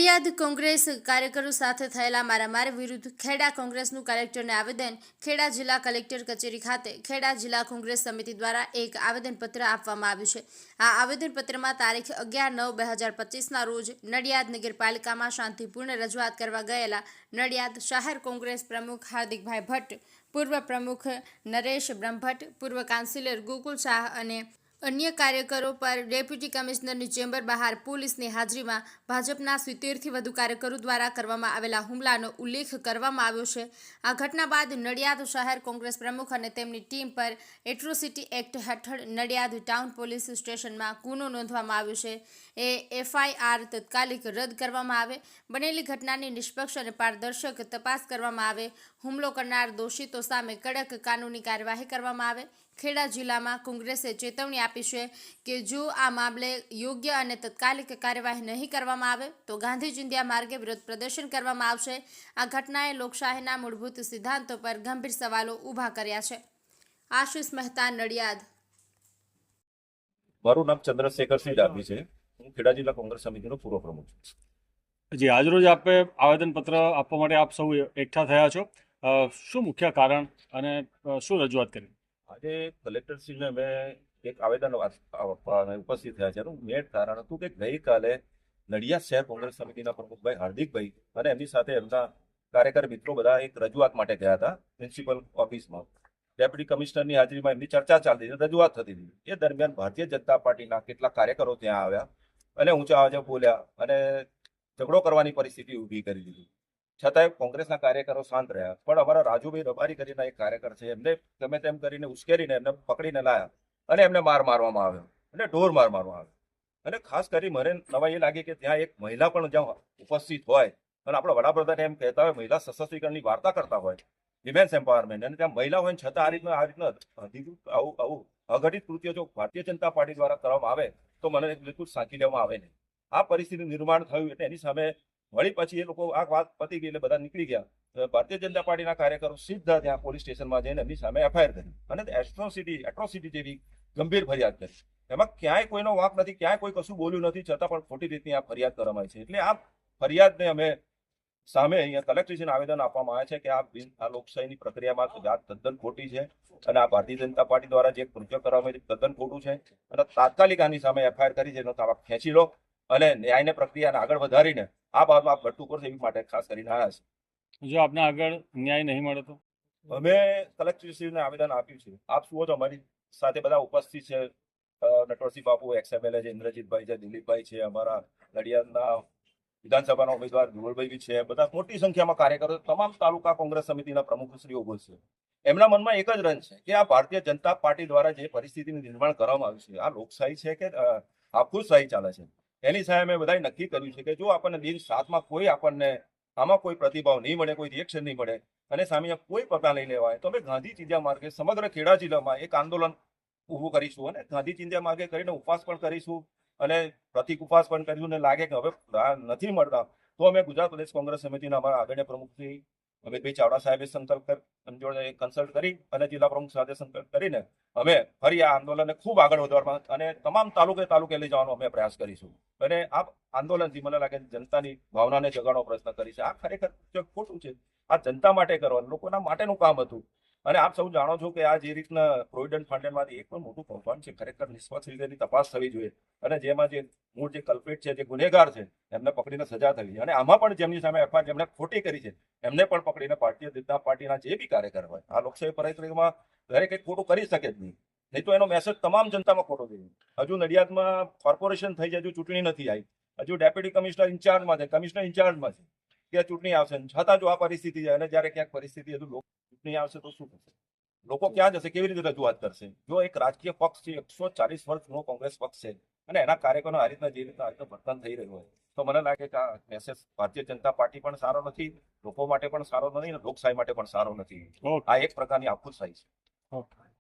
નડિયાદ કોંગ્રેસ કાર્યકરો સાથે થયેલા મારામારી વિરુદ્ધ ખેડા કોંગ્રેસનું કલેક્ટરને આવેદન. ખેડા જિલ્લા કલેક્ટર કચેરી ખાતે ખેડા જિલ્લા કોંગ્રેસ સમિતિ દ્વારા એક આવેદનપત્ર આપવામાં આવ્યું છે. આ આવેદનપત્રમાં તારીખ 11/9/2025ના રોજ નડિયાદ નગરપાલિકામાં શાંતિપૂર્ણ રજૂઆત કરવા ગયેલા નડિયાદ શહેર કોંગ્રેસ પ્રમુખ હાર્દિકભાઈ ભટ્ટ, પૂર્વ પ્રમુખ નરેશ બ્રહ્મભટ્ટ, પૂર્વ કાઉન્સિલર ગોકુલ શાહ અને અન્ય કાર્યકરો પર ડેપ્યુટી કમિશનરની ચેમ્બર બહાર પોલીસની હાજરીમાં ભાજપના 70થી વધુ કાર્યકરો દ્વારા કરવામાં આવેલા હુમલાનો ઉલ્લેખ કરવામાં આવ્યો છે. આ ઘટના બાદ નડિયાદ શહેર કોંગ્રેસ પ્રમુખ અને તેમની ટીમ પર એટ્રોસિટી એક્ટ હેઠળ નડિયાદ ટાઉન પોલીસ સ્ટેશનમાં ગુનો નોંધવામાં આવ્યો છે. FIR તાત્કાલિક રદ કરવામાં આવે, બનેલી ઘટનાની નિષ્પક્ષ અને પારદર્શક તપાસ કરવામાં આવે, હુમલો કરનાર દોષિતો સામે કડક કાનૂની કાર્યવાહી કરવામાં આવે. ખેડા જિલ્લામાં કોંગ્રેસે ચેતવણી આપી છે કે જો આ મામલે યોગ્ય અને તાત્કાલિક કાર્યવાહી નહીં કરવામાં આવે તો ગાંધી ચિંધ્યા માર્ગે વિરોધ પ્રદર્શન કરવામાં આવશે. આ ઘટનાએ લોકશાહીના મૂળભૂત સિદ્ધાંતો પર ગંભીર સવાલો ઊભા કર્યા છે. આશિષ મહેતા, નડિયાદ. મારું નામ ચંદ્રશેખરસિંહ ડાભી છે. હું ખેડા જિલ્લા કોંગ્રેસ સમિતિનો પૂર્વ પ્રમુખ છું. જી, આજરોજ આપે આવેદનપત્ર આપવા માટે આપ સૌ એકઠા થયા છો. શું મુખ્ય કારણ અને શું રજૂઆત કરી? આજે કલેક્ટરશ્રીને મેં એક આવેદન આપવા ઉપસ્થિત થયા છે. એનું મેન કારણ હતું કે ગઈકાલે નડિયાદ શહેર કોંગ્રેસ સમિતિના પ્રમુખભાઈ હાર્દિકભાઈ અને એમની સાથે એમના કાર્યકર મિત્રો બધા એક રજૂઆત માટે ગયા હતા પ્રિન્સિપલ ઓફિસમાં. ડેપ્યુટી કમિશનરની હાજરીમાં એમની ચર્ચા ચાલતી હતી, રજૂઆત થતી હતી. એ દરમિયાન ભારતીય જનતા પાર્ટીના કેટલાક કાર્યકરો ત્યાં આવ્યા અને ઊંચા અવાજે બોલ્યા અને ઝઘડો કરવાની પરિસ્થિતિ ઊભી કરી દીધી. છતાંય કોંગ્રેસના કાર્યકરો શાંત રહ્યા. પણ અમારા રાજુભાઈ રબારી કરીને એક કાર્યકર છે, એમને ગમે તેમ કરીને ઉશ્કેરીને એમને પકડીને લાયા અને એમને મારવામાં આવ્યો અને ઢોર મારવામાં આવ્યો. અને ખાસ કરી મને નવાઈ એ લાગી કે ત્યાં એક મહિલા પણ જ્યાં ઉપસ્થિત હોય અને આપણા વડાપ્રધાન એમ કહેતા હોય મહિલા સશક્તિકરણની વાર્તા કરતા હોય, વિમેન્સ એમ્પાવરમેન્ટ, અને ત્યાં મહિલા હોય છતાં આ રીતના આવું અઘટિત કૃત્ય જો ભારતીય જનતા પાર્ટી દ્વારા કરવામાં આવે તો મને બિલકુલ સાંકી લેવામાં આવે નહીં. આ પરિસ્થિતિનું નિર્માણ થયું એટલે એની સામે વળી પછી એ લોકો આ વાત પતી ગઈ એટલે બધા નીકળી ગયા. ભારતીય જનતા પાર્ટીના કાર્યકરો સીધા ત્યાં પોલીસ સ્ટેશનમાં જઈને એમની સામે FIR કરી અને એટ્રોસિટી જેવી ગંભીર ફરિયાદ કરી. એમાં ક્યાંય કોઈનો વાંક નથી, ક્યાંય કોઈ કશું બોલ્યું નથી, છતાં પણ ખોટી રીતની આ ફરિયાદ કરવામાં આવી છે. એટલે આ ફરિયાદને અમે સામે અહીંયા કલેક્ટરશ્રીને આવેદન આપવામાં આવે છે કે આ લોકશાહીની પ્રક્રિયામાં વાત તદ્દન ખોટી છે અને આ ભારતીય જનતા પાર્ટી દ્વારા જે કૃત્ય કરવામાં આવ્યું તદ્દન ખોટું છે અને તાત્કાલિક આની સામે FIR કરી છે એનો તાબા ખેંચી લો અને ન્યાયને પ્રક્રિયાને આગળ વધારીને આ બાબતમાં આપ ભટ્ટું કરશો એવી માટે ખાસ કરીને આવ્યા છે. જો આપને આગળ ન્યાય નહીં મળે તો? અમે કલેક્ટરશ્રીને આવેદન આપ્યું છે. આપ શું છો, અમારી સાથે બધા ઉપસ્થિત છે. નટવરસિંહ બાપુ XMLA છે, ઇન્દ્રજીતભાઈ છે, દિલીપભાઈ છે, અમારા નડિયાદના વિધાનસભાના ઉમેદવાર ધુવલભાઈ છે, બધા મોટી સંખ્યામાં કાર્યકરો, તમામ તાલુકા કોંગ્રેસ સમિતિના પ્રમુખશ્રીઓ બોલશે. એમના મનમાં એક જ રંજ છે કે આ ભારતીય જનતા પાર્ટી દ્વારા જે પરિસ્થિતિનું નિર્માણ કરવામાં આવ્યું છે, આ લોકશાહી છે કે આફુશાહી ચાલે છે. એની સામે મેં બધાએ નક્કી કર્યું છે કે જો આપણને દિન 7માં કોઈ આપણને આમાં કોઈ પ્રતિભાવ નહીં મળે, કોઈ રિએક્શન નહીં મળે અને સામે કોઈ પગલાં નહીં લેવાય તો અમે ગાંધી ચિંધ્યા માર્ગે સમગ્ર ખેડા જિલ્લામાં એક આંદોલન ઊભું કરીશું અને ગાંધી ચિંધ્યા માર્ગે કરીને ઉપવાસ પણ કરીશું અને પ્રતિક ઉપવાસ પણ કરીશું. અને લાગે કે હવે નથી મળતા તો અમે ગુજરાત પ્રદેશ કોંગ્રેસ સમિતિના અમારા આદરણીય પ્રમુખ શ્રી અમિતભાઈ ચાવડા સાહેબે કન્સલ્ટ કરી અને જિલ્લા પ્રમુખ સાથે સંકલ્પ કરીને અમે ફરી આ આંદોલનને ખૂબ આગળ વધારવા અને તમામ તાલુકે લઈ જવાનો અમે પ્રયાસ કરીશું. અને આ આંદોલનથી મને લાગે જનતાની ભાવનાને જગાડવાનો પ્રયત્ન કરી છે. આ ખરેખર ખોટું છે. આ જનતા માટે કરવાનું, લોકોના માટેનું કામ હતું. અને આપ સૌ જાણો છો કે આ જે રીતના પ્રોવિડન્ટ ફંડમાંથી એક પણ મોટું કૌભાંડ છે. ખરેખર નિષ્પક્ષ રીતે તપાસ થવી જોઈએ અને જેમાં જે મૂળ જે કલ્પ્રિટ છે, જે ગુનેગાર છે, એમને પકડીને સજા થવી અને આમાં પણ જેમની સામે FIR જેમણે ખોટી કરી છે એમને પણ પકડીને ભારતીય જનતા પાર્ટીના જે બી કાર્યકર હોય આ લોકશાહી પરિક્રમામાં દરેક એક ખોટું કરી શકે જ નહીં તો એનો મેસેજ તમામ જનતામાં ખોટો થઈ જાય. હજુ નડિયાદમાં કોર્પોરેશન થઈ જાય, હજુ ચૂંટણી નથી આવી, હજુ ડેપ્યુટી કમિશનર ઇન્ચાર્જમાં છે, કમિશનર ઇન્ચાર્જમાં છે કે ચૂંટણી આવશે, છતાં જો આ પરિસ્થિતિ છે અને જ્યારે ક્યાંક પરિસ્થિતિ હજુ ચૂંટણી આવશે તો શું થશે? લોકો ક્યાં જશે? કેવી રીતે રજૂઆત કરશે? જો એક રાજકીય પક્ષ છે, 140 વર્ષ જૂનો કોંગ્રેસ પક્ષ છે અને એના કાર્યકરો આ રીતના જે રીતના વર્તન થઈ રહ્યું હોય તો મને લાગે કે આ મેસેજ ભારતીય જનતા પાર્ટી પણ સારો નથી, લોકો માટે પણ સારો નથી અને લોકશાહી માટે પણ સારો નથી. આ એક પ્રકારની આફુશાહી છે.